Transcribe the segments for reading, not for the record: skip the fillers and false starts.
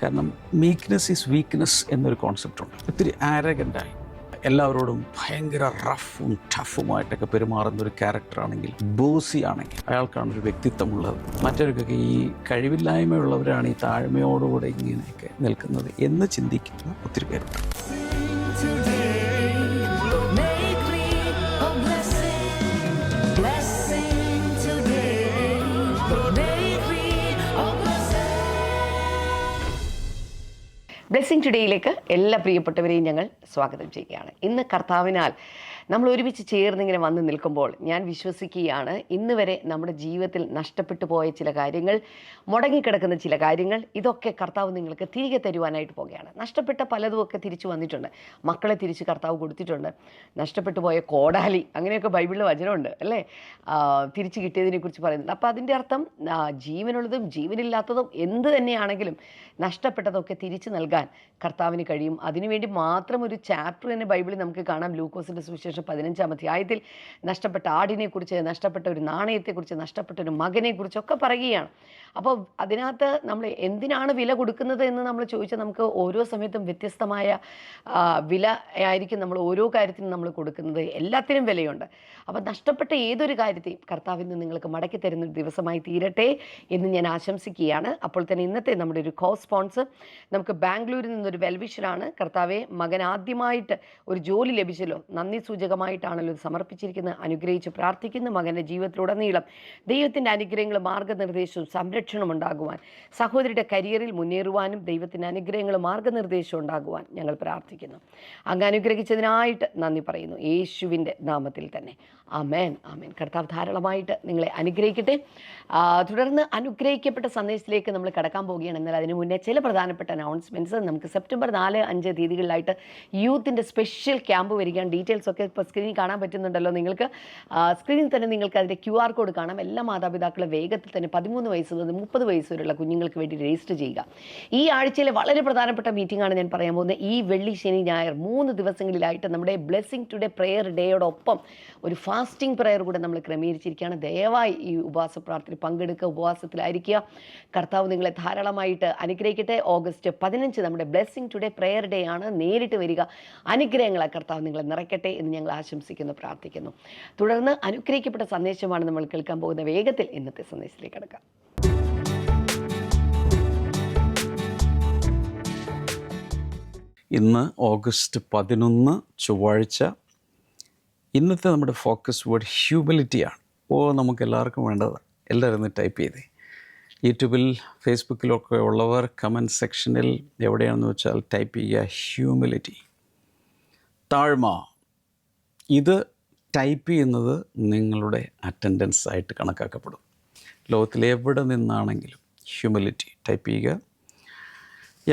കാരണം meekness is weakness എന്നൊരു കോൺസെപ്റ്റുണ്ട്. ഒത്തിരി ആരഗൻ്റായി എല്ലാവരോടും ഭയങ്കര റഫും ടഫുമായിട്ടൊക്കെ പെരുമാറുന്ന ഒരു ക്യാരക്ടറാണെങ്കിൽ, ബോസി ആണെങ്കിൽ അയാൾക്കാണ് ഒരു വ്യക്തിത്വമുള്ളത്. മറ്റവർക്കൊക്കെ ഈ കഴിവില്ലായ്മയുള്ളവരാണ് ഈ താഴ്മയോടുകൂടെ ഇങ്ങനെയൊക്കെ നിൽക്കുന്നത് എന്ന് ചിന്തിക്കുന്ന ഒത്തിരി പേരുണ്ട്. ബ്ലെസ്സിങ് ടുഡേയിലേക്ക് എല്ലാ പ്രിയപ്പെട്ടവരെയും ഞങ്ങൾ സ്വാഗതം ചെയ്യുകയാണ്. ഇന്ന് കർത്താവിനാൽ നമ്മൾ ഒരുമിച്ച് ചേർന്നിങ്ങനെ വന്ന് നിൽക്കുമ്പോൾ ഞാൻ വിശ്വസിക്കുകയാണ്, ഇന്ന് വരെ നമ്മുടെ ജീവിതത്തിൽ നഷ്ടപ്പെട്ടു പോയ ചില കാര്യങ്ങൾ, മുടങ്ങിക്കിടക്കുന്ന ചില കാര്യങ്ങൾ, ഇതൊക്കെ കർത്താവ് നിങ്ങൾക്ക് തിരികെ തരുവാനായിട്ട് പോകുകയാണ്. നഷ്ടപ്പെട്ട പലതുമൊക്കെ തിരിച്ചു വന്നിട്ടുണ്ട്. മക്കളെ തിരിച്ച് കർത്താവ് കൊടുത്തിട്ടുണ്ട്. നഷ്ടപ്പെട്ടു പോയ കോടാലി, അങ്ങനെയൊക്കെ ബൈബിളിൽ വചനമുണ്ട് അല്ലേ, തിരിച്ചു കിട്ടിയതിനെക്കുറിച്ച് പറയുന്നുണ്ട്. അപ്പോൾ അതിൻ്റെ അർത്ഥം ജീവനുള്ളതും ജീവനില്ലാത്തതും എന്ത് തന്നെയാണെങ്കിലും നഷ്ടപ്പെട്ടതൊക്കെ തിരിച്ചു നൽകാൻ കർത്താവിന് കഴിയും. അതിനുവേണ്ടി മാത്രം ഒരു ചാപ്റ്റർ തന്നെ ബൈബിളിൽ നമുക്ക് കാണാം. ലൂക്കോസിൻ്റെ സുവിശേഷം 15-ാം അധ്യായത്തിൽ നഷ്ടപ്പെട്ട ആടിനെക്കുറിച്ച്, നഷ്ടപ്പെട്ട ഒരു നാണയത്തെക്കുറിച്ച്, നഷ്ടപ്പെട്ട ഒരു മകനെക്കുറിച്ചൊക്കെ പറയുകയാണ്. അപ്പോൾ അതിനകത്ത് നമ്മൾ എന്തിനാണ് വില കൊടുക്കുന്നത് എന്ന് നമ്മൾ ചോദിച്ചാൽ നമുക്ക് ഓരോ സമയത്തും വ്യത്യസ്തമായ വില ആയിരിക്കും നമ്മൾ ഓരോ കാര്യത്തിനും നമ്മൾ കൊടുക്കുന്നത്. എല്ലാത്തിനും വിലയുണ്ട്. അപ്പോൾ നഷ്ടപ്പെട്ട ഏതൊരു കാര്യത്തെയും കർത്താവിൽ നിന്ന് നിങ്ങൾക്ക് മടക്കി തരുന്നൊരു ദിവസമായി തീരട്ടെ എന്ന് ഞാൻ ആശംസിക്കുകയാണ്. അപ്പോൾ തന്നെ ഇന്നത്തെ നമ്മുടെ ഒരു സ്പോൺസർ നമുക്ക് ബാംഗ്ലൂരിൽ നിന്നൊരു വെൽവിഷറാണ്. കർത്താവെ, മകൻ ആദ്യമായിട്ട് ഒരു ജോലി ലഭിച്ചല്ലോ, നന്ദി സൂചകമായിട്ടാണല്ലോ ഇത് സമർപ്പിച്ചിരിക്കുന്നത്. അനുഗ്രഹിച്ച് പ്രാർത്ഥിക്കുന്ന മകൻ്റെ ജീവിതത്തിലുടനീളം ദൈവത്തിൻ്റെ അനുഗ്രഹങ്ങളും മാർഗ്ഗനിർദ്ദേശവും സംരക്ഷണം ഉണ്ടാകുവാൻ, സഹോദരിയുടെ കരിയറിൽ മുന്നേറുവാനും ദൈവത്തിൻ്റെ അനുഗ്രഹങ്ങളും മാർഗ്ഗനിർദ്ദേശവും ഉണ്ടാകുവാൻ ഞങ്ങൾ പ്രാർത്ഥിക്കുന്നു. അങ്ങ് അനുഗ്രഹിച്ചതിനായിട്ട് നന്ദി പറയുന്നു, യേശുവിൻ്റെ നാമത്തിൽ തന്നെ. ആമേൻ, ആമേൻ. കർത്താവ് ധാരാളമായിട്ട് നിങ്ങളെ അനുഗ്രഹിക്കട്ടെ. തുടർന്ന് അനുഗ്രഹിക്കപ്പെട്ട സന്ദേശത്തിലേക്ക് നമ്മൾ കടക്കാൻ പോവുകയാണ്. എന്നാൽ അതിനു മുന്നേ ചില പ്രധാനപ്പെട്ട അനൗൺസ്മെൻറ്റ്സ്. നമുക്ക് സെപ്റ്റംബർ 4-5 തീയതികളിലായിട്ട് യൂത്തിൻ്റെ സ്പെഷ്യൽ ക്യാമ്പ് വരികയാണ്. ഡീറ്റെയിൽസ് ഒക്കെ ഇപ്പോൾ സ്ക്രീനിൽ കാണാൻ പറ്റുന്നുണ്ടല്ലോ നിങ്ങൾക്ക്. സ്ക്രീനിൽ തന്നെ നിങ്ങൾക്ക് അതിൻ്റെ QR കോഡ് കാണാം. എല്ലാ മാതാപിതാക്കളും വേഗത്തിൽ തന്നെ 13 വയസ്സ് മുതൽ 30 വയസ്സ് വരെയുള്ള കുഞ്ഞുങ്ങൾക്ക് വേണ്ടി രജിസ്റ്റർ ചെയ്യുക. ഈ ആഴ്ചയിലെ വളരെ പ്രധാനപ്പെട്ട മീറ്റിംഗാണ് ഞാൻ പറയാൻ പോകുന്നത്. ഈ വെള്ളി, ശനി, ഞായർ 3 ദിവസങ്ങളിലായിട്ട് നമ്മുടെ ബ്ലെസ്സിങ് ടുഡേ പ്രെയർ ഡേയോടൊപ്പം ഒരു ഫാസ്റ്റിംഗ് പ്രെയർ കൂടെ നമ്മൾ ക്രമീകരിച്ചിരിക്കുകയാണ്. ദയവായി ഈ ഉപവാസ പ്രാർത്ഥന പങ്കെടുക്കുക, ഉപവാസത്തിലായിരിക്കുക. കർത്താവ് നിങ്ങളെ ധാരാളമായിട്ട് അനുഗ്രഹിക്കട്ടെ. ഓഗസ്റ്റ് 15 നമ്മുടെ ബ്ലെസ്സിങ് ടുഡേ പ്രെയർ ഡേ ആണ്. നേരിട്ട് വരിക. അനുഗ്രഹങ്ങളെ കർത്താവ് നിങ്ങളെ നിറയ്ക്കട്ടെ എന്ന് ഞങ്ങൾ ആശംസിക്കുന്നു, പ്രാർത്ഥിക്കുന്നു. തുടർന്ന് അനുഗ്രഹിക്കപ്പെട്ട സന്ദേശമാണ് നമ്മൾ കേൾക്കാൻ പോകുന്ന. വേഗത്തിൽ ഇന്നത്തെ സന്ദേശത്തിലേക്ക് കടക്കാം. ഇന്ന് ഓഗസ്റ്റ് 11 ചൊവ്വാഴ്ച. ഇന്നത്തെ നമ്മുടെ ഫോക്കസ് വേർഡ് ഹ്യൂമിലിറ്റിയാണ്. നമുക്ക് എല്ലാവർക്കും വേണ്ടത്. എല്ലാവരും ഒന്ന് ടൈപ്പ് ചെയ്തേ. യൂട്യൂബിൽ ഫേസ്ബുക്കിലൊക്കെ ഉള്ളവർ കമൻറ്റ് സെക്ഷനിൽ എവിടെയാണെന്ന് വെച്ചാൽ ടൈപ്പ് ചെയ്യുക ഹ്യൂമിലിറ്റി, താഴ്മ. ഇത് ടൈപ്പ് ചെയ്യുന്നത് നിങ്ങളുടെ അറ്റൻഡൻസ് ആയിട്ട് കണക്കാക്കപ്പെടും. ലോകത്തിൽ എവിടെ നിന്നാണെങ്കിലും ഹ്യൂമിലിറ്റി ടൈപ്പ് ചെയ്യുക.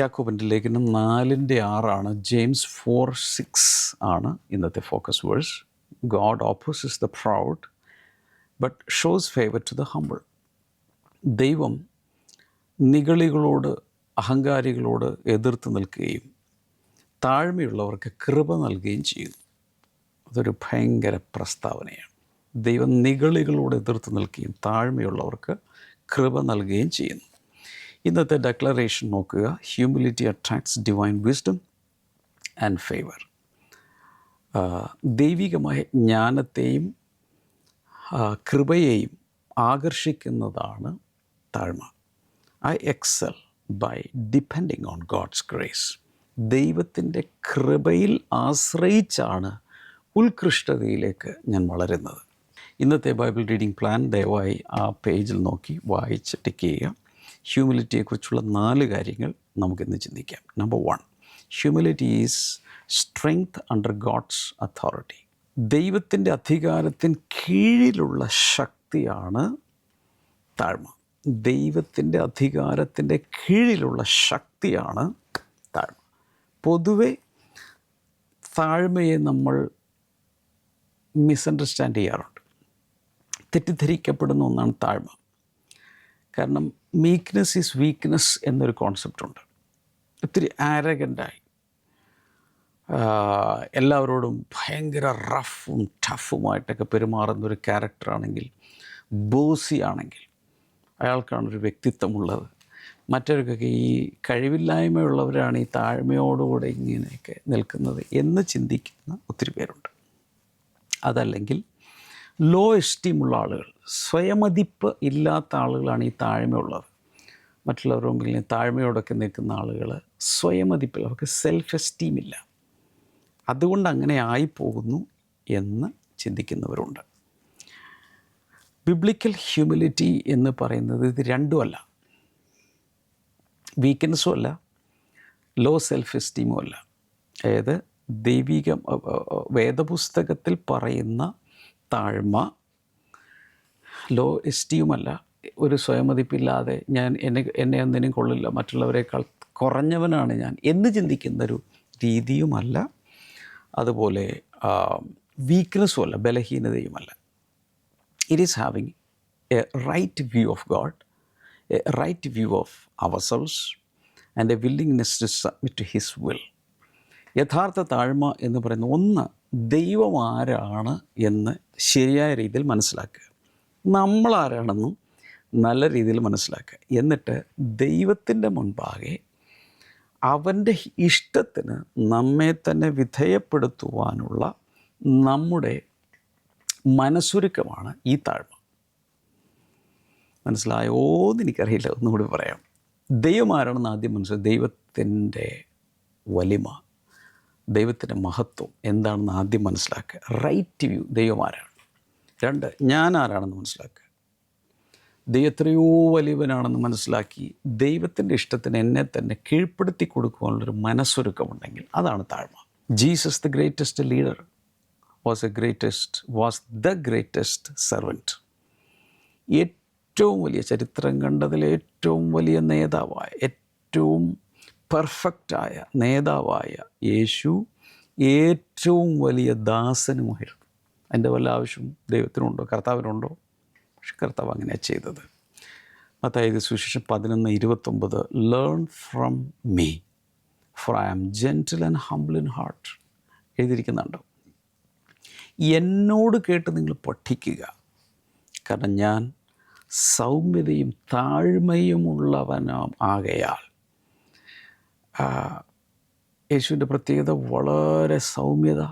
യാക്കോബിൻ്റെ ലേഖനം 4:6 ജെയിംസ് 4:6 ആണ് ഇന്നത്തെ focus verse. God opposes the proud but shows favor to the humble. ദൈവം നിഗളികളോട്, അഹങ്കാരികളോട് എതിർത്ത് നിൽക്കുകയും താഴ്മയുള്ളവർക്ക് കൃപ നൽകുകയും ചെയ്യുന്നു. അതൊരു ഭയങ്കര പ്രസ്താവനയാണ്. ദൈവം നിഗളികളോട് എതിർത്ത് നിൽക്കുകയും താഴ്മയുള്ളവർക്ക് കൃപ നൽകുകയും ചെയ്യുന്നു. ഇന്നത്തെ ഡെക്ലറേഷൻ നോക്കുക. Humility attracts divine wisdom and favour. ദൈവികമായ ജ്ഞാനത്തെയും കൃപയെയും ആകർഷിക്കുന്നതാണ് താഴ്മ. I excel by depending on God's grace. ദൈവത്തിൻ്റെ കൃപയിൽ ആശ്രയിച്ചാണ് ഉത്കൃഷ്ടതയിലേക്ക് ഞാൻ വളരുന്നത്. ഇന്നത്തെ ബൈബിൾ റീഡിംഗ് പ്ലാൻ ദയവായി ആ പേജിൽ നോക്കി വായിച്ച് ടിക്ക് ചെയ്യുക. ഹ്യൂമിലിറ്റിയെക്കുറിച്ചുള്ള 4 കാര്യങ്ങൾ നമുക്കിന്ന് ചിന്തിക്കാം. Number 1, humility is strength under God's authority. ദൈവത്തിൻ്റെ അധികാരത്തിന് കീഴിലുള്ള ശക്തിയാണ് താഴ്മ. ദൈവത്തിൻ്റെ അധികാരത്തിൻ്റെ കീഴിലുള്ള ശക്തിയാണ് താഴ്മ. പൊതുവെ താഴ്മയെ നമ്മൾ മിസ്അണ്ടർസ്റ്റാൻഡ് ചെയ്യാറുണ്ട്. തെറ്റിദ്ധരിക്കപ്പെടുന്ന ഒന്നാണ് താഴ്മ. കാരണം മീക്ക്നെസ് ഈസ് വീക്ക്നെസ് എന്നൊരു കോൺസെപ്റ്റുണ്ട്. ഒത്തിരി ആരഗൻ്റായി എല്ലാവരോടും ഭയങ്കര റഫും ടഫുമായിട്ടൊക്കെ പെരുമാറുന്ന ഒരു ക്യാരക്ടറാണെങ്കിൽ, ബോസി ആണെങ്കിൽ അയാൾക്കാണ് ഒരു വ്യക്തിത്വമുള്ളത്. മറ്റവർക്കൊക്കെ ഈ കഴിവില്ലായ്മയുള്ളവരാണ് ഈ താഴ്മയോടുകൂടെ ഇങ്ങനെയൊക്കെ നിൽക്കുന്നത് എന്ന് ചിന്തിക്കുന്ന ഒത്തിരി പേരുണ്ട്. അതല്ലെങ്കിൽ ലോ എസ്റ്റീമുള്ള ആളുകൾ, സ്വയമതിപ്പ് ഇല്ലാത്ത ആളുകളാണ് ഈ താഴ്മയുള്ളത്. മറ്റുള്ളവരുടെ മുമ്പിൽ താഴ്മയോടൊക്കെ നിൽക്കുന്ന ആളുകൾ സ്വയമതിപ്പില്ല, അവർക്ക് സെൽഫ് എസ്റ്റീമില്ല. അതുകൊണ്ട് അങ്ങനെ ആയിപ്പോകുന്നു എന്ന് ചിന്തിക്കുന്നവരുണ്ട്. ബിബ്ലിക്കൽ ഹ്യൂമിലിറ്റി എന്ന് പറയുന്നത് ഇത് രണ്ടുമല്ല. വീക്ക്നെസ്സും അല്ല, ലോ സെൽഫ് എസ്റ്റീമും അല്ല. അതായത് ദൈവിക വേദപുസ്തകത്തിൽ പറയുന്ന താഴ്മ ലോ എസ്റ്റീമല്ല. ഒരു സ്വയമതിപ്പില്ലാതെ എന്നെ ഒന്നിനും കൊള്ളില്ല, മറ്റുള്ളവരെക്കാൾ കുറഞ്ഞവനാണ് ഞാൻ എന്ന് ചിന്തിക്കുന്നൊരു രീതിയുമല്ല. അതുപോലെ വീക്ക്നെസ്സും അല്ല, ബലഹീനതയുമല്ല. It is having a right view of God, a right view of ourselves and a willingness to submit to his will. യഥാർത്ഥ താഴ്മ എന്ന് പറയുന്നത് ഒന്ന്, ദൈവം ആരാണ് എന്ന് ശരിയായ രീതിയിൽ മനസ്സിലാക്കുക, നമ്മളാരാണെന്നും നല്ല രീതിയിൽ മനസ്സിലാക്കുക. എന്നിട്ട് ദൈവത്തിൻ്റെ മുൻപാകെ അവൻ്റെ ഇഷ്ടത്തിന് നമ്മെ തന്നെ വിധേയപ്പെടുത്തുവാനുള്ള നമ്മുടെ മനസ്സൊരുക്കമാണ് ഈ താഴ്മ. മനസ്സിലായോ എന്ന് എനിക്കറിയില്ല, ഒന്നുകൂടി പറയാം. ദൈവം ആരാണെന്ന് ആദ്യം മനസ്സിലാക്കുക, ദൈവത്തിൻ്റെ വലിമ, ദൈവത്തിൻ്റെ മഹത്വം എന്താണെന്ന് ആദ്യം മനസ്സിലാക്കുക. റൈറ്റ് വ്യൂ, ദൈവം ആരാണ്. രണ്ട്, ഞാൻ ആരാണെന്ന് മനസ്സിലാക്കുക, ദൈവം എത്രയോ വലിയവനാണെന്ന് മനസ്സിലാക്കി ദൈവത്തിൻ്റെ ഇഷ്ടത്തിന് എന്നെ തന്നെ കീഴ്പ്പെടുത്തി കൊടുക്കുവാനുള്ളൊരു മനസ്സൊരുക്കമുണ്ടെങ്കിൽ അതാണ് താഴ്മ. Jesus the greatest leader was the greatest servant. ഏറ്റവും വലിയ ചരിത്രം കണ്ടതിലെ ഏറ്റവും വലിയ നേതാവായ, ഏറ്റവും പെർഫെക്റ്റായ നേതാവായ യേശു ഏറ്റവും വലിയ ദാസനുമായിരുന്നു. അതിൻ്റെ വല്ല ആവശ്യം ദൈവത്തിനുണ്ടോ, കർത്താവിനുണ്ടോ? പക്ഷെ കർത്താവ് അങ്ങനെയാണ് ചെയ്തത്. മത്തായി സുവിശേഷം 11:29, learn from me for I am gentle and humble in heart എഴുതിയിരിക്കുന്നുണ്ടോ. എന്നോട് കേട്ട് നിങ്ങൾ പഠിക്കുക, കാരണം ഞാൻ സൗമ്യതയും താഴ്മയുമുള്ളവനാം ആകയാൽ. യേശുവിൻ്റെ പ്രത്യേകത വളരെ സൗമ്യത,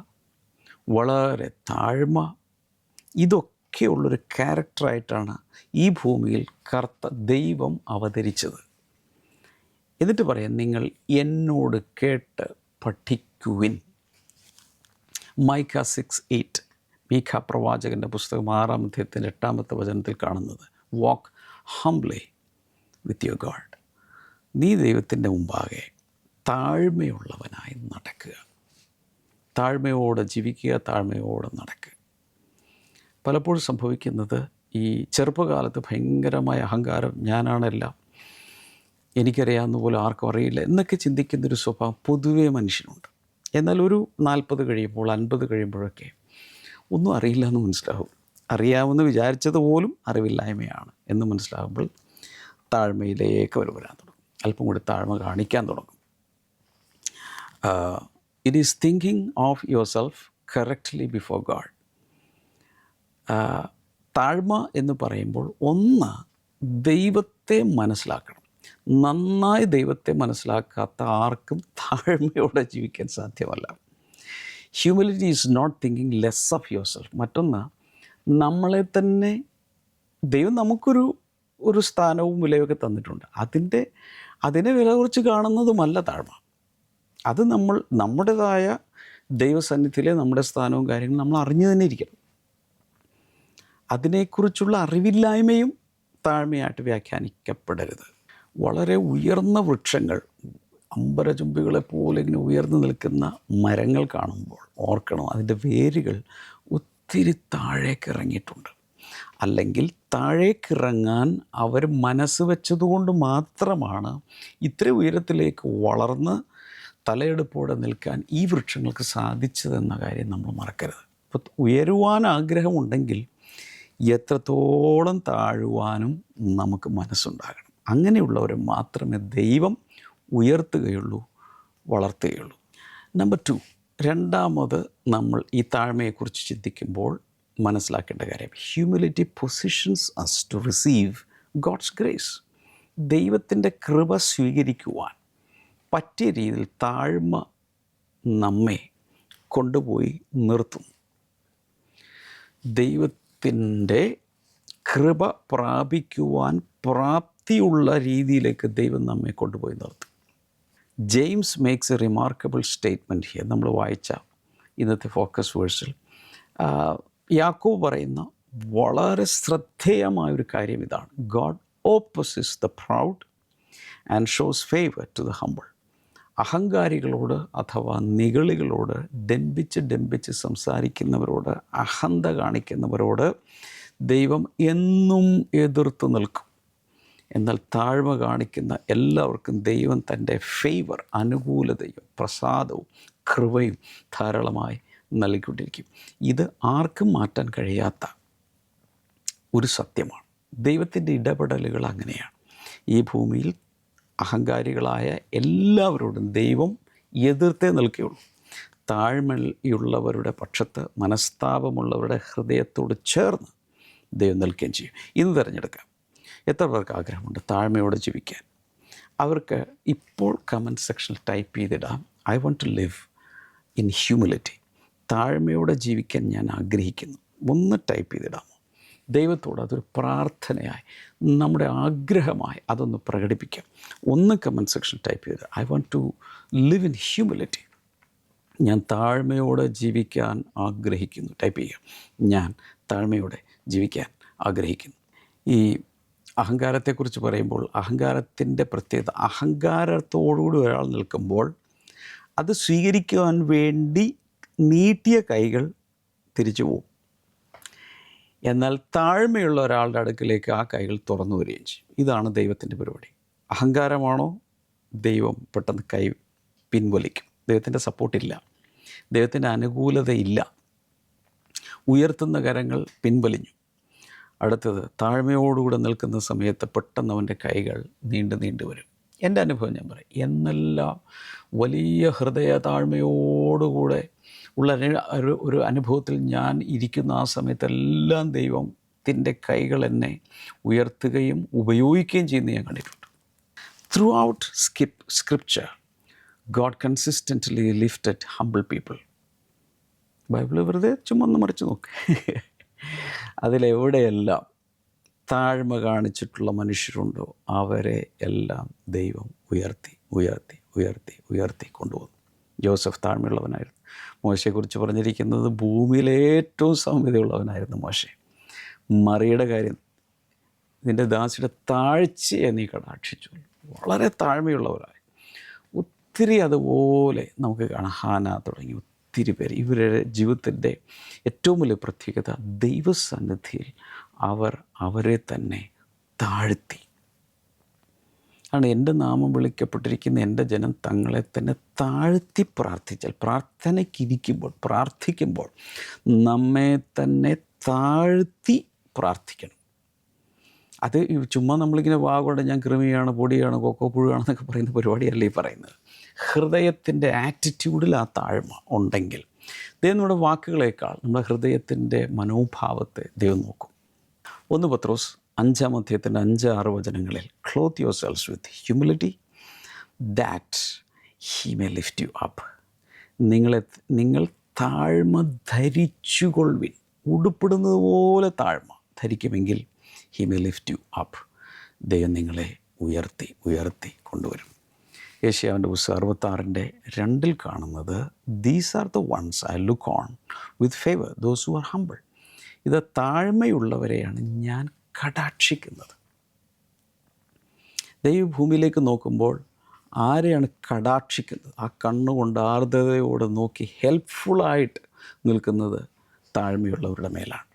വളരെ താഴ്മ, ഇതൊക്കെയുള്ളൊരു ക്യാരക്ടറായിട്ടാണ് ഈ ഭൂമിയിൽ ദൈവം അവതരിച്ചത്. എന്നിട്ട് പറയാം, നിങ്ങൾ എന്നോട് കേട്ട് പഠിക്കുവിൻ. മൈഖ 6:8, മീഖ പ്രവാചകൻ്റെ പുസ്തകം 6-ാം അധ്യായത്തിൻ്റെ 8-ാമത്തെ വചനത്തിൽ കാണുന്നത്, വാക്ക് ഹംബ്ലി വിത്ത് യുവർ ഗോഡ്. നീ ദൈവത്തിൻ്റെ മുമ്പാകെ താഴ്മയുള്ളവനായി നടക്കുക, താഴ്മയോടെ ജീവിക്കുക, താഴ്മയോടെ നടക്കുക. പലപ്പോഴും സംഭവിക്കുന്നത്, ഈ ചെറുപ്പകാലത്ത് ഭയങ്കരമായ അഹങ്കാരം, ഞാനാണെല്ലാം, എനിക്കറിയാവുന്ന പോലെ ആർക്കും അറിയില്ല എന്നൊക്കെ ചിന്തിക്കുന്നൊരു സ്വഭാവം പൊതുവേ മനുഷ്യനുണ്ട്. എന്നാൽ ഒരു 40 കഴിയുമ്പോൾ 50 കഴിയുമ്പോഴൊക്കെ ഒന്നും അറിയില്ല എന്ന് മനസ്സിലാവും. അറിയാമെന്ന് വിചാരിച്ചത് പോലും അറിവില്ലായ്മയാണ് എന്ന് മനസ്സിലാകുമ്പോൾ താഴ്മയിലേക്ക് അവർ വരാൻ തുടങ്ങും, അല്പം കൂടി താഴ്മ കാണിക്കാൻ തുടങ്ങും. It is thinking of yourself correctly before God. താഴ്മ എന്ന് പറയുമ്പോൾ ഒന്ന്, ദൈവത്തെ മനസ്സിലാക്കണം. നന്നായി ദൈവത്തെ മനസ്സിലാക്കാത്ത ആർക്കും താഴ്മയോടെ ജീവിക്കാൻ സാധ്യമല്ല. Humility is not thinking less of yourself. മറ്റൊന്ന്, നമ്മളെ തന്നെ ദൈവം നമുക്കൊരു സ്ഥാനവും വിലയൊക്കെ തന്നിട്ടുണ്ട്, അതിനെ വില കുറച്ച് കാണുന്നതുമല്ല താഴ്മ. അത് നമ്മുടേതായ ദൈവസന്നിധിയിലെ നമ്മുടെ സ്ഥാനവും കാര്യങ്ങളും നമ്മൾ അറിഞ്ഞു തന്നെ ഇരിക്കണം. അതിനെക്കുറിച്ചുള്ള അറിവില്ലായ്മയും താഴ്മയായിട്ട് വ്യാഖ്യാനിക്കപ്പെടരുത്. വളരെ ഉയർന്ന വൃക്ഷങ്ങൾ, അമ്പരചുംബികളെ പോലെ ഇങ്ങനെ ഉയർന്നു നിൽക്കുന്ന മരങ്ങൾ കാണുമ്പോൾ ഓർക്കണം, അതിൻ്റെ വേരുകൾ ഒത്തിരി താഴേക്ക് ഇറങ്ങിയിട്ടുണ്ട്. അല്ലെങ്കിൽ താഴേക്കിറങ്ങാൻ അവർ മനസ്സ് വെച്ചതുകൊണ്ട് മാത്രമാണ് ഇത്ര ഉയരത്തിലേക്ക് വളർന്ന് തലയെടുപ്പോടെ നിൽക്കാൻ ഈ വൃക്ഷങ്ങൾക്ക് സാധിച്ചതെന്ന കാര്യം നമ്മൾ മറക്കരുത്. അപ്പോൾ ഉയരുവാൻ ആഗ്രഹമുണ്ടെങ്കിൽ എത്രത്തോളം താഴുവാനും നമുക്ക് മനസ്സുണ്ടാകണം. അങ്ങനെയുള്ളവരെ മാത്രമേ ദൈവം ഉയർത്തുകയുള്ളൂ, വളർത്തുകയുള്ളൂ. നമ്പർ 2, രണ്ടാമത് നമ്മൾ ഈ താഴ്മയെക്കുറിച്ച് ചിന്തിക്കുമ്പോൾ മനസ്സിലാക്കേണ്ട കാര്യം, humility positions us to receive God's grace. ദൈവത്തിൻ്റെ കൃപ സ്വീകരിക്കുവാൻ പറ്റിയ രീതിയിൽ താഴ്മ നമ്മെ കൊണ്ടുപോയി നിർത്തുന്നു. ദൈവത്തിൻ്റെ കൃപ പ്രാപിക്കുവാൻ പ്രാപ്തിയുള്ള രീതിയിലേക്ക് ദൈവം നമ്മെ കൊണ്ടുപോയി നിർത്തും. James makes A remarkable statement here. നമ്മൾ വായിച്ച ഇന്നത്തെ ഫോക്കസ് വേഴ്സിൽ യാക്കോബ് പറയുന്ന വളരെ ശ്രദ്ധേയമായൊരു കാര്യം ഇതാണ്: God opposes the proud and shows favour to the humble. അഹങ്കാരികളോട് അഥവാ നിഗളികളോട്, ഡംഭിച്ച് സംസാരിക്കുന്നവരോട്, അഹന്ത കാണിക്കുന്നവരോട് ദൈവം എന്നും എതിർത്ത് നിൽക്കും. എന്നാൽ താഴ്മ കാണിക്കുന്ന എല്ലാവർക്കും ദൈവം തൻ്റെ ഫേവർ, അനുകൂലതയും പ്രസാദവും കൃപയും ധാരാളമായി നൽകിക്കൊണ്ടിരിക്കും. ഇത് ആർക്കും മാറ്റാൻ കഴിയാത്ത ഒരു സത്യമാണ്. ദൈവത്തിൻ്റെ ഇടപെടലുകൾ അങ്ങനെയാണ്. ഈ ഭൂമിയിൽ അഹങ്കാരികളായ എല്ലാവരോടും ദൈവം എതിർത്തേ നിൽക്കുകയുള്ളൂ. താഴ്മയുള്ളവരുടെ പക്ഷത്ത്, മനസ്താപമുള്ളവരുടെ ഹൃദയത്തോട് ചേർന്ന് ദൈവം നിൽക്കുകയും ചെയ്യും. ഇന്ന് തിരഞ്ഞെടുക്കാം. എത്ര പേർക്ക് ആഗ്രഹമുണ്ട് താഴ്മയോടെ ജീവിക്കാൻ? അവർക്ക് ഇപ്പോൾ കമൻറ്റ് സെക്ഷനിൽ ടൈപ്പ് ചെയ്തിടാം, I want to live in humility. താഴ്മയോടെ ജീവിക്കാൻ ഞാൻ ആഗ്രഹിക്കുന്നു. ഒന്ന് ടൈപ്പ് ചെയ്തിടാമോ? ദൈവത്തോട് അതൊരു പ്രാർത്ഥനയായി, നമ്മുടെ ആഗ്രഹമായി അതൊന്ന് പ്രകടിപ്പിക്കാം. ഒന്ന് കമൻറ്റ് സെക്ഷൻ ടൈപ്പ് ചെയ്ത് I want to live in humility. ഞാൻ താഴ്മയോടെ ജീവിക്കാൻ ആഗ്രഹിക്കുന്നു. ടൈപ്പ് ചെയ്യുക, ഞാൻ താഴ്മയോടെ ജീവിക്കാൻ ആഗ്രഹിക്കുന്നു. ഈ അഹങ്കാരത്തെക്കുറിച്ച് പറയുമ്പോൾ അഹങ്കാരത്തിൻ്റെ പ്രത്യേകത, അഹങ്കാരത്തോടുകൂടി ഒരാൾ നിൽക്കുമ്പോൾ അത് സ്വീകരിക്കുവാൻ വേണ്ടി നീട്ടിയ കൈകൾ തിരിച്ചു പോവും. എന്നാൽ താഴ്മയുള്ള ഒരാളുടെ അടുക്കിലേക്ക് ആ കൈകൾ തുറന്നു വരികയും ചെയ്യും. ഇതാണ് ദൈവത്തിൻ്റെ പരിപാടി. അഹങ്കാരമാണോ? ദൈവം പെട്ടെന്ന് കൈ പിൻവലിക്കും. ദൈവത്തിൻ്റെ സപ്പോർട്ടില്ല, ദൈവത്തിൻ്റെ അനുകൂലതയില്ല. ഉയർത്തുന്ന കരങ്ങൾ പിൻവലിഞ്ഞു. അടുത്തത്, താഴ്മയോടുകൂടെ നിൽക്കുന്ന സമയത്ത് പെട്ടെന്ന് അവൻ്റെ കൈകൾ നീണ്ടു വരും. എൻ്റെ അനുഭവം ഞാൻ പറയും. എന്നെല്ലാം വലിയ ഹൃദയ താഴ്മയോടുകൂടെ ഉള്ള ഒരു അനുഭവത്തിൽ ഞാൻ ഇരിക്കുന്ന ആ സമയത്തെല്ലാം ദൈവത്തിൻ്റെ കൈകൾ എന്നെ ഉയർത്തുകയും ഉപയോഗിക്കുകയും ചെയ്യുന്നത് ഞാൻ കണ്ടിട്ടുണ്ട്. Through out scripture God consistently lifted humble people. Bible വെറുതെ ചുമന്ന് മറിച്ച് നോക്ക്. അതിലെവിടെയെല്ലാം താഴ്മ കാണിച്ചിട്ടുള്ള മനുഷ്യരുണ്ടോ അവരെ എല്ലാം ദൈവം ഉയർത്തി കൊണ്ടുപോകുന്നു. ജോസഫ് താഴ്മയുള്ളവനായിരുന്നു. മോശയെക്കുറിച്ച് പറഞ്ഞിരിക്കുന്നത് ഭൂമിയിലെ ഏറ്റവും സൗമ്യതയുള്ളവനായിരുന്നു മോശെ. മറിയുടെ കാര്യം, നിൻ്റെ ദാസിയുടെ താഴ്ചയെ നീ കടാക്ഷിച്ചു. വളരെ താഴ്മയുള്ളവരായി ഒത്തിരി അതുപോലെ നമുക്ക് കാണാം. ഹാന തുടങ്ങി ഒത്തിരി പേര്. ഇവരുടെ ജീവിതത്തിൻ്റെ ഏറ്റവും വലിയ പ്രത്യേകത ദൈവസന്നിധിയിൽ അവരെ തന്നെ താഴ്ത്തി. ആണ് എൻ്റെ നാമം വിളിക്കപ്പെട്ടിരിക്കുന്ന എൻ്റെ ജനം തങ്ങളെ തന്നെ താഴ്ത്തി പ്രാർത്ഥിച്ചാൽ, പ്രാർത്ഥിക്കുമ്പോൾ നമ്മെ തന്നെ താഴ്ത്തി പ്രാർത്ഥിക്കണം. അത് ചുമ്മാ നമ്മളിങ്ങനെ വാഗോടെ ഞാൻ കൃമിയാണ്, പൊടിയാണ്, കൊക്കോപ്പുഴയാണെന്നൊക്കെ പറയുന്ന പരിപാടിയല്ല ഈ പറയുന്നത്. ഹൃദയത്തിൻ്റെ ആറ്റിറ്റ്യൂഡിൽ ആ താഴ്മ ഉണ്ടെങ്കിൽ ദൈവം നമ്മുടെ വാക്കുകളേക്കാൾ നമ്മുടെ ഹൃദയത്തിൻ്റെ മനോഭാവത്തെ ദൈവം നോക്കും. 1 പത്രോസ് 5-ാം അധ്യായത്തിൻ്റെ 5-6 വചനങ്ങളിൽ clothe yourselves with humility that he may lift you up. നിങ്ങൾ താഴ്മ ധരിച്ചുകൊള്ളുവിൻ. ഉടുപ്പിടുന്നത് പോലെ താഴ്മ ധരിക്കുമെങ്കിൽ he may lift you up. ദൈവം നിങ്ങളെ ഉയർത്തി കൊണ്ടുവരും. യെശയ്യാവിൻ്റെ പുസ്തകം 66:2 കാണുന്നത് these are the ones I look on with favour those who are humble. ഇത് താഴ്മയുള്ളവരെയാണ് ഞാൻ കടാക്ഷിക്കുന്നത്. ദൈവഭൂമിയിലേക്ക് നോക്കുമ്പോൾ ആരെയാണ് കടാക്ഷിക്കുന്നത്? ആ കണ്ണുകൊണ്ട് ആർദ്രതയോടെ നോക്കി ഹെൽപ്ഫുള്ളായിട്ട് നിൽക്കുന്നത് താഴ്മയുള്ളവരുടെ മേലാണ്.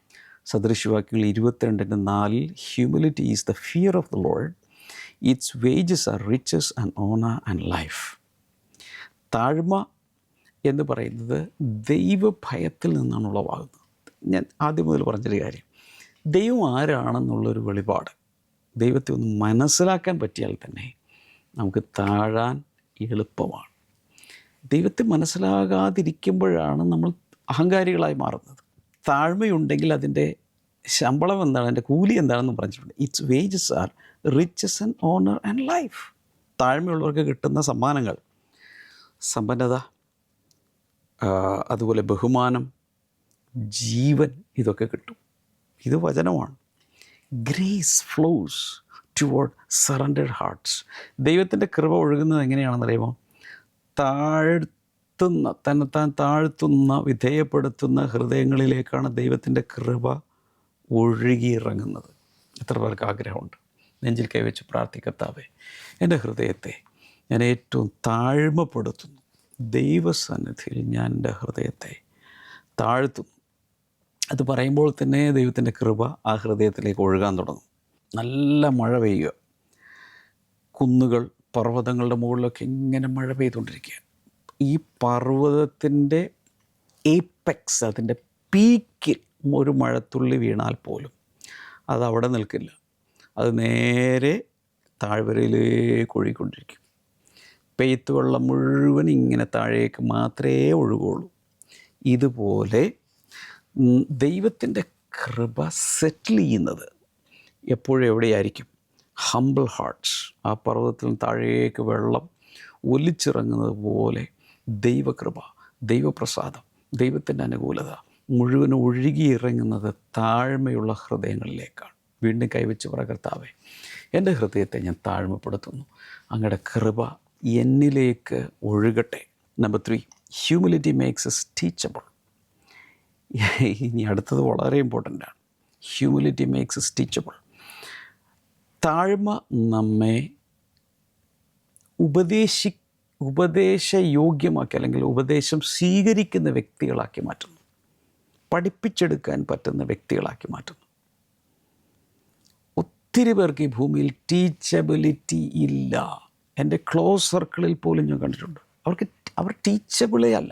സദൃശവാക്യങ്ങൾ 22:4 humility is the fear of the Lord, its wages are riches and honour and life. താഴ്മ എന്ന് പറയുന്നത് ദൈവഭയത്തിൽ നിന്നാണ് ഉളവാകുന്നത്. ഞാൻ ആദ്യം മുതൽ പറഞ്ഞൊരു കാര്യം, ദൈവം ആരാണെന്നുള്ളൊരു വെളിപാട് ദൈവത്തെ ഒന്ന് മനസ്സിലാക്കാൻ പറ്റിയാൽ തന്നെ നമുക്ക് താഴാൻ എളുപ്പമാണ്. ദൈവത്തെ മനസ്സിലാകാതിരിക്കുമ്പോഴാണ് നമ്മൾ അഹങ്കാരികളായി മാറുന്നത്. താഴ്മയുണ്ടെങ്കിൽ അതിൻ്റെ ശമ്പളം എന്താണ്, അതിൻ്റെ കൂലി എന്താണെന്ന് പറഞ്ഞിട്ടുണ്ട്. It's wages R riches and honor and life. താഴ്മയുള്ളവർക്ക് കിട്ടുന്ന സമ്മാനങ്ങൾ സമ്പന്നത, അതുപോലെ ബഹുമാനം, ജീവൻ, ഇതൊക്കെ കിട്ടും. ഇത് വചനമാണ്. Grace flows toward surrendered hearts. ദൈവത്തിൻ്റെ കൃപ ഒഴുകുന്നത് എങ്ങനെയാണെന്നറിയുമോ? തന്നെത്താൻ താഴ്ത്തുന്ന, വിധേയപ്പെടുത്തുന്ന ഹൃദയങ്ങളിലേക്കാണ് ദൈവത്തിൻ്റെ കൃപ ഒഴുകിയിറങ്ങുന്നത്. എത്ര പേർക്ക് ആഗ്രഹമുണ്ട്? നെഞ്ചിൽ കൈവച്ച് പ്രാർത്ഥിക്കത്താവേ, എൻ്റെ ഹൃദയത്തെ ഞാൻ ഏറ്റവും താഴ്മപ്പെടുത്തുന്നു. ദൈവസന്നിധിയിൽ ഞാൻ എൻ്റെ ഹൃദയത്തെ താഴ്ത്തുന്നു. അത് പറയുമ്പോൾ തന്നെ ദൈവത്തിൻ്റെ കൃപ ആ ഹൃദയത്തിലേക്ക് ഒഴുകാൻ തുടങ്ങും. നല്ല മഴ പെയ്യുക, കുന്നുകൾ, പർവ്വതങ്ങളുടെ മുകളിലൊക്കെ ഇങ്ങനെ മഴ പെയ്തുകൊണ്ടിരിക്കുക. ഈ പർവ്വതത്തിൻ്റെ ഏപ്പെക്സ്, അതിൻ്റെ പീക്കിൽ ഒരു മഴത്തുള്ളി വീണാൽ പോലും അത് അവിടെ നിൽക്കില്ല. അത് നേരെ താഴ്വരയിലേക്ക് ഒഴുകിക്കൊണ്ടിരിക്കും. പെയ്ത്ത് വെള്ളം മുഴുവൻ ഇങ്ങനെ താഴേക്ക് മാത്രമേ ഒഴുകുള്ളൂ. ഇതുപോലെ ദൈവത്തിൻ്റെ കൃപ സെറ്റിൽ ചെയ്യുന്നത് എപ്പോഴും എവിടെയായിരിക്കും? Humble hearts. ആ പർവ്വതത്തിൽ താഴേക്ക് വെള്ളം ഒലിച്ചിറങ്ങുന്നത് പോലെ ദൈവകൃപ, ദൈവപ്രസാദം, ദൈവത്തിൻ്റെ അനുകൂലത മുഴുവൻ ഒഴുകിയിറങ്ങുന്നത് താഴ്മയുള്ള ഹൃദയങ്ങളിലേക്കാണ്. വീണ്ടും കൈവച്ച് പറ, കർത്താവേ, എൻ്റെ ഹൃദയത്തെ ഞാൻ താഴ്മപ്പെടുത്തുന്നു. അങ്ങയുടെ കൃപ എന്നിലേക്ക് ഒഴുകട്ടെ. Number 3, humility makes us teachable. ഇനി അടുത്തത് വളരെ ഇമ്പോർട്ടൻ്റാണ്. Humility makes us teachable. താഴ്മ നമ്മെ ഉപദേശയോഗ്യമാക്കി, അല്ലെങ്കിൽ ഉപദേശം സ്വീകരിക്കുന്ന വ്യക്തികളാക്കി മാറ്റുന്നു. പഠിപ്പിച്ചെടുക്കാൻ പറ്റുന്ന വ്യക്തികളാക്കി മാറ്റുന്നു. ഒത്തിരി പേർക്ക് ഈ ഭൂമിയിൽ ടീച്ചബിലിറ്റി ഇല്ല. എൻ്റെ ക്ലോസ് സർക്കിളിൽ പോലും ഞാൻ കണ്ടിട്ടുണ്ട്. അവർ ടീച്ചബിളേ അല്ല.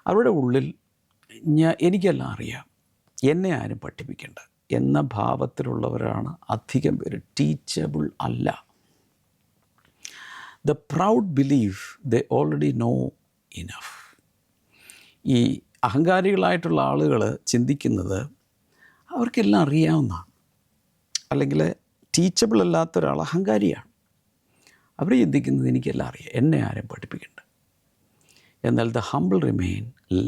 അവരുടെ ഉള്ളിൽ എനിക്കെല്ലാം അറിയാം, എന്നെ ആരും പഠിപ്പിക്കേണ്ട എന്ന ഭാവത്തിലുള്ളവരാണ് അധികം പേര്. ടീച്ചബിൾ അല്ല. The proud believe they already know enough. ഈ അഹങ്കാരികളായിട്ടുള്ള ആളുകൾ ചിന്തിക്കുന്നത് അവർക്കെല്ലാം അറിയാവുന്നതാണ്. അല്ലെങ്കിൽ ടീച്ചബിൾ അല്ലാത്ത ഒരാൾ അഹങ്കാരിയാണ്. അവർ ചിന്തിക്കുന്നത് എനിക്കെല്ലാം അറിയാം, എന്നെ ആരും പഠിപ്പിക്കേണ്ട. എന്നാൽ the humble remain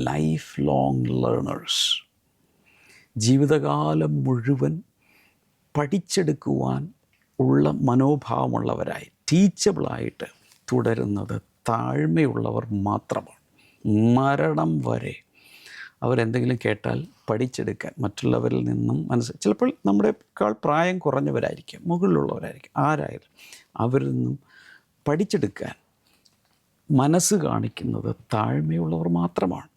life long learners. ജീവിതകാലം മുഴുവൻ പഠിച്ചെടുക്കുവാൻ ഉള്ള മനോഭാവമുള്ളവരായി, ടീച്ചബിളായിട്ട് തുടരുന്നത് താഴ്മയുള്ളവർ മാത്രമാണ്. മരണം വരെ അവരെന്തെങ്കിലും കേട്ടാൽ പഠിച്ചെടുക്കാൻ, മറ്റുള്ളവരിൽ നിന്നും ചിലപ്പോൾ നമ്മുടെക്കാൾ പ്രായം കുറഞ്ഞവരായിരിക്കും, മുകളിലുള്ളവരായിരിക്കും, ആരായാലും അവരിൽ നിന്നും പഠിച്ചെടുക്കാൻ മനസ്സ് കാണിക്കുന്നത് താഴ്മയുള്ളവർ മാത്രമാണ്.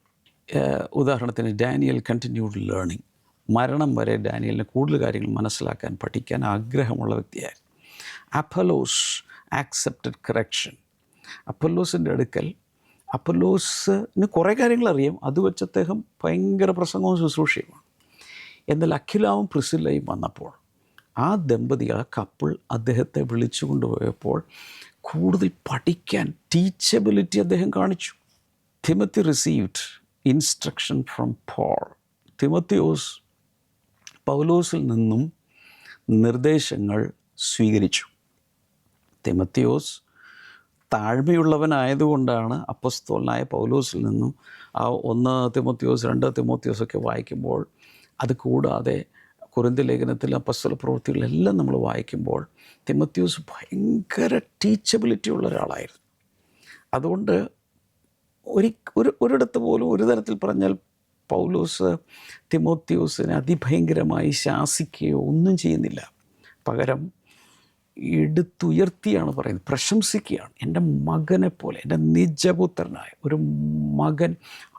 ഉദാഹരണത്തിന് ഡാനിയൽ കണ്ടിന്യൂഡ് ലേണിംഗ്. മരണം വരെ ഡാനിയലിന് കൂടുതൽ കാര്യങ്ങൾ മനസ്സിലാക്കാൻ, പഠിക്കാൻ ആഗ്രഹമുള്ള വ്യക്തിയായിരുന്നു. അപ്പലോസ് ആക്സെപ്റ്റഡ് കറക്ഷൻ. അപ്പല്ലോസിൻ്റെ അടുക്കൽ, അപ്പല്ലോസിന് കുറേ കാര്യങ്ങൾ അറിയാം, അത് വെച്ച് അദ്ദേഹം ഭയങ്കര പ്രസംഗവും ശുശ്രൂഷയുമാണ്. എന്നാൽ അഖിലാവും പ്രിസില്ലയും വന്നപ്പോൾ ആ ദമ്പതികൾ, ആ കപ്പിൾ അദ്ദേഹത്തെ വിളിച്ചു കൊണ്ടുപോയപ്പോൾ കൂടുതൽ പഠിക്കാൻ ടീച്ചബിലിറ്റി അദ്ദേഹം കാണിച്ചു. Timothy received instruction from Paul. തിമത്തിയോസ് പൗലോസിൽ നിന്നും നിർദ്ദേശങ്ങൾ സ്വീകരിച്ചു. തിമത്തിയോസ് താഴ്മയുള്ളവനായതുകൊണ്ടാണ് അപ്പസ്തോലനായ പൗലോസിൽ നിന്നും ആ 1 തിമോത്തിയോസ് 2 തിമോത്തിയോസൊക്കെ വായിക്കുമ്പോൾ, അത് കൂടാതെ കൊരിന്ത്യർ ലേഖനത്തിൽ അപ്പസ്തോല പ്രവൃത്തികളെല്ലാം നമ്മൾ വായിക്കുമ്പോൾ തിമോത്തിയോസ് ഭയങ്കര ടീച്ചബിലിറ്റി ഉള്ള ഒരാളായിരുന്നു. അതുകൊണ്ട് ഒരിടത്ത് പോലും ഒരു തരത്തിൽ പറഞ്ഞാൽ പൗലോസ് തിമോത്തിയോസിനെ അതിഭയങ്കരമായി ശാസിക്കുകയോ ഒന്നും ചെയ്യുന്നില്ല. പകരം എടുത്തുയർത്തിയാണ് പറയുന്നത്, പ്രശംസിക്കുകയാണ്. എൻ്റെ മകനെ പോലെ, എൻ്റെ നിജപുത്രനായ ഒരു മകൻ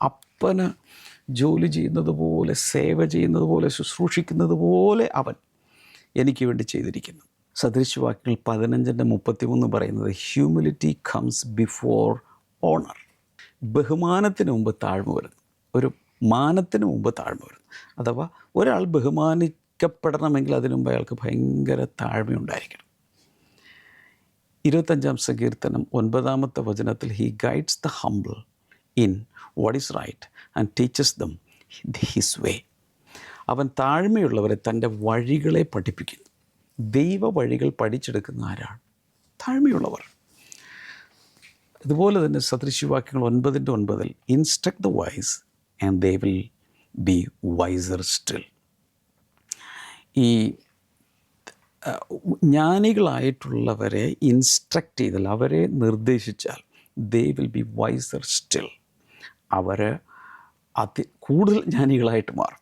അപ്പന് ജോലി ചെയ്യുന്നത് പോലെ, സേവ ചെയ്യുന്നത് പോലെ, ശുശ്രൂഷിക്കുന്നത് പോലെ അവൻ എനിക്ക് വേണ്ടി ചെയ്തിരിക്കുന്നു. സദൃശവാക്യങ്ങൾ 15:33 പറയുന്നത്, ഹ്യൂമിലിറ്റി കംസ് ബിഫോർ ഓണർ. ബഹുമാനത്തിന് മുമ്പ് താഴ്മ വരുന്നു, ഒരു മാനത്തിന് മുമ്പ് താഴ്മ വരുന്നു. അഥവാ ഒരാൾ ബഹുമാനിക്കപ്പെടണമെങ്കിൽ അതിനു മുമ്പ് അയാൾക്ക് ഭയങ്കര താഴ്മയുണ്ടായിരിക്കണം. 25-ാം സങ്കീർത്തനം 9-ാമത്തെ വചനത്തിൽ, he guides the humble in what is right and teaches them his way. അവൻ താഴ്മയുള്ളവരെ തൻ്റെ വഴികളെ പഠിപ്പിക്കുന്നു. ദൈവ വഴികൾ പഠിച്ചെടുക്കുന്ന ആരാണ്? താഴ്മയുള്ളവർ. ഇതുപോലെ തന്നെ സദൃശവാക്യങ്ങൾ 9:9 instruct the wise and they will be wiser still. ഈ ജ്ഞാനികളായിട്ടുള്ളവരെ ഇൻസ്ട്രക്റ്റ് ചെയ്താൽ, അവരെ നിർദ്ദേശിച്ചാൽ they will be wiser still. അവർ കൂടുതൽ ജ്ഞാനികളായിട്ട് മാറും.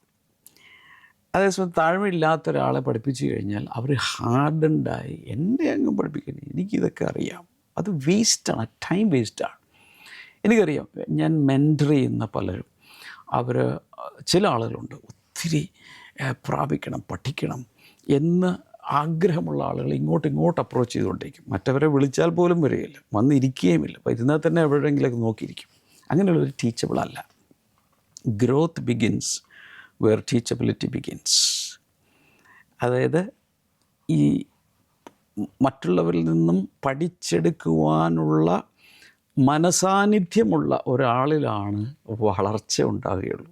അതേസമയം താഴ്മയില്ലാത്ത ഒരാളെ പഠിപ്പിച്ചു കഴിഞ്ഞാൽ അവർ ഹാർഡൻഡായി, എന്നെ അങ്ങ് പഠിപ്പിക്കുന്നത്, എനിക്കിതൊക്കെ അറിയാം, അത് വേസ്റ്റാണ്, ടൈം വേസ്റ്റാണ്. എനിക്കറിയാം, ഞാൻ മെൻറ്റർ ചെയ്യുന്ന പലരും, അവർ ചില ആളുകളുണ്ട് ഒത്തിരി പ്രാപിക്കണം, പഠിക്കണം എന്ന് ആഗ്രഹമുള്ള ആളുകൾ ഇങ്ങോട്ട് അപ്രോച്ച് ചെയ്തുകൊണ്ടിരിക്കും. മറ്റവരെ വിളിച്ചാൽ പോലും വരികയില്ല, വന്നിരിക്കുകയുമില്ല. അപ്പോൾ ഇരുന്നാൽ തന്നെ എവിടെയെങ്കിലൊക്കെ നോക്കിയിരിക്കും. അങ്ങനെയുള്ളൊരു ടീച്ചബിളല്ല. Growth begins where teachability begins. അതായത് ഈ മറ്റുള്ളവരിൽ നിന്നും പഠിച്ചെടുക്കുവാനുള്ള മനസാന്നിധ്യമുള്ള ഒരാളിലാണ് വളർച്ച ഉണ്ടാകുകയുള്ളൂ,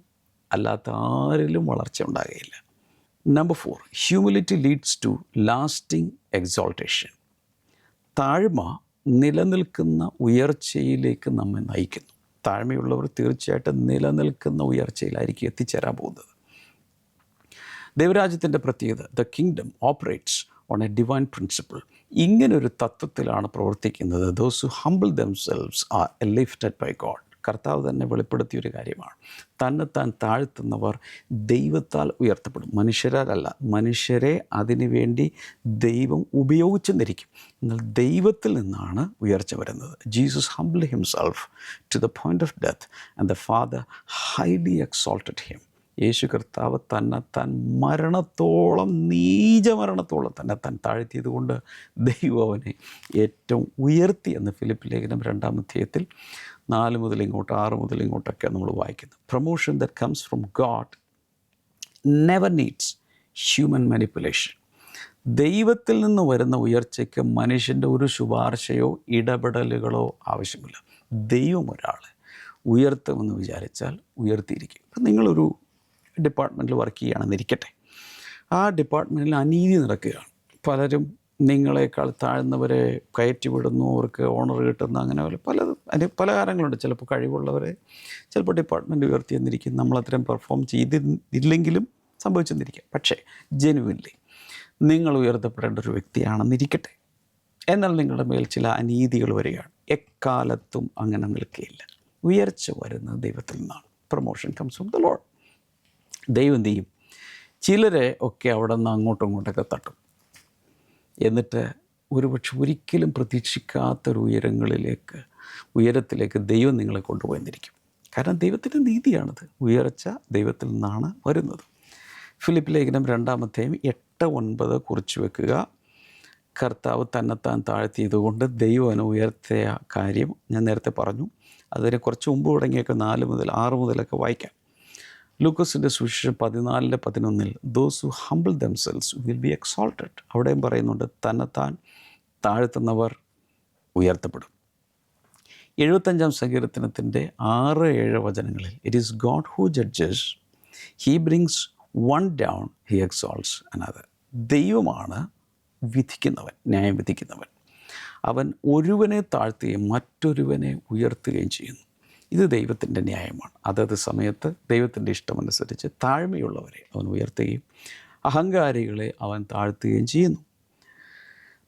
അല്ലാത്ത ആരിലും വളർച്ച ഉണ്ടാകുകയില്ല. Number 4, humility leads to lasting exaltation. താഴ്മ നിലനിൽക്കുന്ന ഉയർച്ചയിലേക്ക് നമ്മെ നയിക്കുന്നു. താഴ്മയുള്ളവർ തീർച്ചയായിട്ടും നിലനിൽക്കുന്ന ഉയർച്ചയിലായിരിക്കും എത്തിച്ചേരാൻ പോകുന്നത്. ദൈവരാജ്യത്തിൻ്റെ പ്രത്യേകത, the kingdom operates on a divine principle. ഇങ്ങനൊരു തത്വത്തിലാണ് പ്രവർത്തിക്കുന്നത്. Those who humble themselves are lifted by God. കർത്താവ് തന്നെ വെളിപ്പെടുത്തിയൊരു കാര്യമാണ്. തന്നെത്താൻ താഴ്ത്തുന്നവർ ദൈവത്താൽ ഉയർത്തപ്പെടും. മനുഷ്യരല്ല, മനുഷ്യരെ അതിനുവേണ്ടി ദൈവം ഉപയോഗിച്ചെന്നിരിക്കും. എന്നാൽ ദൈവത്തിൽ നിന്നാണ് ഉയർച്ച വരുന്നത്. Jesus humble himself to the point of death and the Father highly exalted him. യേശു കർത്താവ് തന്നെത്താൻ മരണത്തോളം, നീചമരണത്തോളം തന്നെത്താൻ താഴ്ത്തിയത് കൊണ്ട് ദൈവം അവനെ ഏറ്റവും ഉയർത്തി എന്ന് ഫിലിപ്പ് ലേഖനം 2-ാം അധ്യായത്തിൽ 4 മുതൽ ഇങ്ങോട്ട് 6 മുതൽ ഇങ്ങോട്ടൊക്കെ നമ്മൾ വായിക്കുന്നു. Promotion that comes from God never needs human manipulation. ദൈവത്തിൽ നിന്ന് വരുന്ന ഉയർച്ചയ്ക്ക് മനുഷ്യൻ്റെ ഒരു ശുപാർശയോ ഇടപെടലുകളോ ആവശ്യമില്ല. ദൈവം ഒരാളെ ഉയർത്തുമെന്ന് വിചാരിച്ചാൽ ഉയർത്തിയിരിക്കും. ഇപ്പം നിങ്ങളൊരു ഡിപ്പാർട്ട്മെൻറ്റിൽ വർക്ക് ചെയ്യുകയാണെന്നിരിക്കട്ടെ. ആ ഡിപ്പാർട്ട്മെൻറ്റിൽ അനീതി നടക്കുകയാണ്. പലരും നിങ്ങളെക്കാൾ താഴ്ന്നവരെ കയറ്റിവിടുന്നു, അവർക്ക് ഓണർ കിട്ടുന്ന, അങ്ങനെ പല കാര്യങ്ങളുണ്ട്. ചിലപ്പോൾ കഴിവുള്ളവരെ ചിലപ്പോൾ ഡിപ്പാർട്ട്മെൻറ്റ് ഉയർത്തിയെന്നിരിക്കും. നമ്മളത്രയും പെർഫോം ചെയ്തില്ലെങ്കിലും സംഭവിച്ചെന്നിരിക്കും. പക്ഷേ ജെനുവിൻലി നിങ്ങൾ ഉയർത്തപ്പെടേണ്ട ഒരു വ്യക്തിയാണെന്നിരിക്കട്ടെ. എന്നാൽ നിങ്ങളുടെ മേൽ ചില അനീതികൾ വരികയാണ്. എക്കാലത്തും അങ്ങനെ നിൽക്കുകയില്ല. ഉയർച്ച വരുന്നത് ദൈവത്തിൽ നിന്നാണ്. Promotion comes from the Lord. ദൈവം എന്ത് ചെയ്യും? ചിലരെ ഒക്കെ അവിടെ നിന്ന് അങ്ങോട്ടും ഇങ്ങോട്ടൊക്കെ തട്ടും. എന്നിട്ട് ഒരുപക്ഷെ ഒരിക്കലും പ്രതീക്ഷിക്കാത്തൊരു ഉയരത്തിലേക്ക് ദൈവം നിങ്ങളെ കൊണ്ടുപോയെന്നിരിക്കും. കാരണം ദൈവത്തിൻ്റെ നീതിയാണത്. ഉയർച്ച ദൈവത്തിൽ നിന്നാണ് വരുന്നത്. ഫിലിപ്പ് ലേഖനം 2-ാം അധ്യായം 8-9 കുറിച്ച് വെക്കുക. കർത്താവ് തന്നെത്താൻ താഴ്ത്തിയതുകൊണ്ട് ദൈവം ഉയർത്തിയ കാര്യം ഞാൻ നേരത്തെ പറഞ്ഞു. അതിന് കുറച്ച് മുമ്പ് തുടങ്ങിയൊക്കെ 4 മുതൽ 6 മുതലൊക്കെ വായിക്കാം. ലൂക്കോസിൻ്റെ സുവിശേഷം 14:11 those who humble themselves will be exalted. അവിടെയും പറയുന്നുണ്ട് തന്നെത്താൻ താഴ്ത്തുന്നവർ ഉയർത്തപ്പെടും. 75-ാം സങ്കീർത്തനത്തിൻ്റെ 6-7 വചനങ്ങളിൽ it is God who judges, he brings one down, he exalts another. ദൈവമാണ് വിധിക്കുന്നവൻ, ന്യായം വിധിക്കുന്നവൻ. അവൻ ഒരുവനെ താഴ്ത്തുകയും മറ്റൊരുവനെ ഉയർത്തുകയും ചെയ്യുന്നു. ഇത് ദൈവത്തിൻ്റെ ന്യായമാണ്. അതത് സമയത്ത് ദൈവത്തിൻ്റെ ഇഷ്ടമനുസരിച്ച് താഴ്മയുള്ളവരെ അവൻ ഉയർത്തുകയും അഹങ്കാരികളെ അവൻ താഴ്ത്തുകയും ചെയ്യുന്നു.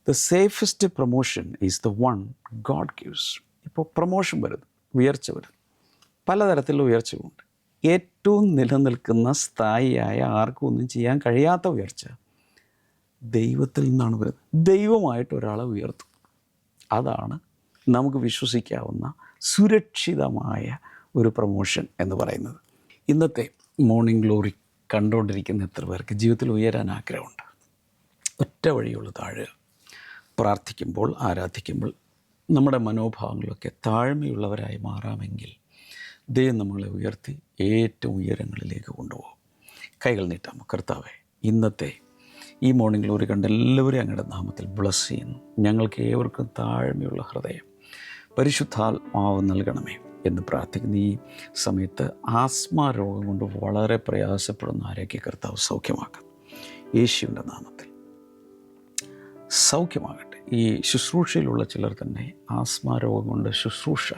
The safest promotion is the one God gives. ഇപ്പോൾ പ്രൊമോഷൻ വരുന്നു, ഉയർച്ച വരുന്നു, പലതരത്തിലുള്ള ഉയർച്ചകളുണ്ട്. ഏറ്റവും നിലനിൽക്കുന്ന സ്ഥായിയായ ആർക്കും ഒന്നും ചെയ്യാൻ കഴിയാത്ത ഉയർച്ച ദൈവത്തിൽ നിന്നാണ് വരുന്നത്. ദൈവമായിട്ട് ഒരാളെ ഉയർത്തും. അതാണ് നമുക്ക് വിശ്വസിക്കാവുന്ന സുരക്ഷിതമായ ഒരു പ്രൊമോഷൻ എന്ന് പറയുന്നത്. ഇന്നത്തെ മോർണിംഗ് ഗ്ലോറി കണ്ടുകൊണ്ടിരിക്കുന്ന എത്ര പേർക്ക് ജീവിതത്തിൽ ഉയരാൻ ആഗ്രഹമുണ്ട്? ഒറ്റ വഴിയുള്ളൂ, താഴുക. പ്രാർത്ഥിക്കുമ്പോൾ, ആരാധിക്കുമ്പോൾ നമ്മുടെ മനോഭാവങ്ങളൊക്കെ താഴ്മയുള്ളവരായി മാറാമെങ്കിൽ ദൈവം നമ്മളെ ഉയർത്തി ഏറ്റവും ഉയരങ്ങളിലേക്ക് കൊണ്ടുപോകും. കൈകൾ നീട്ടാം. കർത്താവേ, ഇന്നത്തെ ഈ മോർണിംഗ് ഗ്ലോറി കണ്ട് എല്ലാവരെയും അങ്ങയുടെ നാമത്തിൽ ബ്ലസ് ചെയ്യുന്നു. ഞങ്ങൾക്ക് ഏവർക്കും താഴ്മയുള്ള ഹൃദയം പരിശുദ്ധാത്മാവ് നൽകണമേ എന്ന് പ്രാർത്ഥിക്കുന്ന ഈ സമയത്ത് ആസ്മ രോഗം കൊണ്ട് വളരെ പ്രയാസപ്പെടുന്ന ആരോഗ്യ കർത്താവ് സൗഖ്യമാക്കുന്നു യേശുവിൻ്റെ നാമത്തിൽ. സൗഖ്യമാകട്ടെ. ഈ ശുശ്രൂഷയിലുള്ള ചിലർ തന്നെ ആസ്മ രോഗം കൊണ്ട് ശുശ്രൂഷ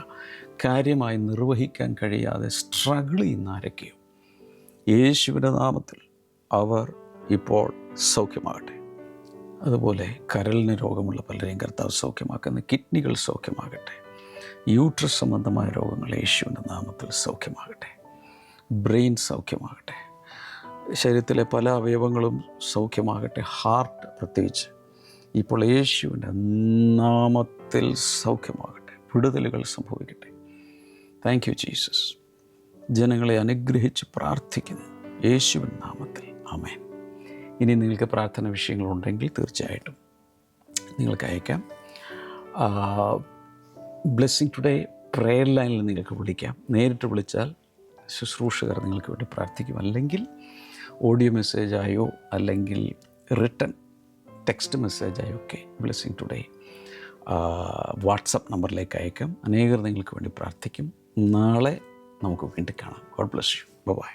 കാര്യമായി നിർവഹിക്കാൻ കഴിയാതെ സ്ട്രഗിൾ ചെയ്യുന്ന ആരൊക്കെയോ യേശുവിൻ്റെ നാമത്തിൽ അവർ ഇപ്പോൾ സൗഖ്യമാകട്ടെ. അതുപോലെ കരളിന് രോഗമുള്ള പലരെയും കർത്താവ് സൗഖ്യമാക്കുന്ന, കിഡ്നികൾ സൗഖ്യമാകട്ടെ. യൂട്രസ് സംബന്ധമായ രോഗങ്ങൾ യേശുവിൻ്റെ നാമത്തിൽ സൗഖ്യമാകട്ടെ. ബ്രെയിൻ സൗഖ്യമാകട്ടെ. ശരീരത്തിലെ പല അവയവങ്ങളും സൗഖ്യമാകട്ടെ. ഹാർട്ട് പ്രത്യേകിച്ച് ഇപ്പോൾ യേശുവിൻ്റെ നാമത്തിൽ സൗഖ്യമാകട്ടെ. വിടുതലുകൾ സംഭവിക്കട്ടെ. Thank you Jesus. ജനങ്ങളെ അനുഗ്രഹിച്ച് പ്രാർത്ഥിക്കുന്നു യേശുവിൻ നാമത്തിൽ. ആമേൻ. ഇനി നിങ്ങൾക്ക് പ്രാർത്ഥന വിഷയങ്ങളുണ്ടെങ്കിൽ തീർച്ചയായിട്ടും നിങ്ങൾക്ക് അയക്കാം. ബ്ലെസ്സിങ് ടുഡേ പ്രെയർ ലൈനിൽ നിങ്ങൾക്ക് വിളിക്കാം. നേരിട്ട് വിളിച്ചാൽ ശുശ്രൂഷകർ നിങ്ങൾക്ക് വേണ്ടി പ്രാർത്ഥിക്കും. അല്ലെങ്കിൽ ഓഡിയോ മെസ്സേജായോ അല്ലെങ്കിൽ റിട്ടൺ ടെക്സ്റ്റ് മെസ്സേജായോ ഒക്കെ ബ്ലെസ്സിങ് ടുഡേ വാട്സപ്പ് നമ്പറിലേക്ക് അയക്കാം. അനേകർ നിങ്ങൾക്ക് വേണ്ടി പ്രാർത്ഥിക്കും. നാളെ നമുക്ക് വീണ്ടും കാണാം. God bless you. ബൈ.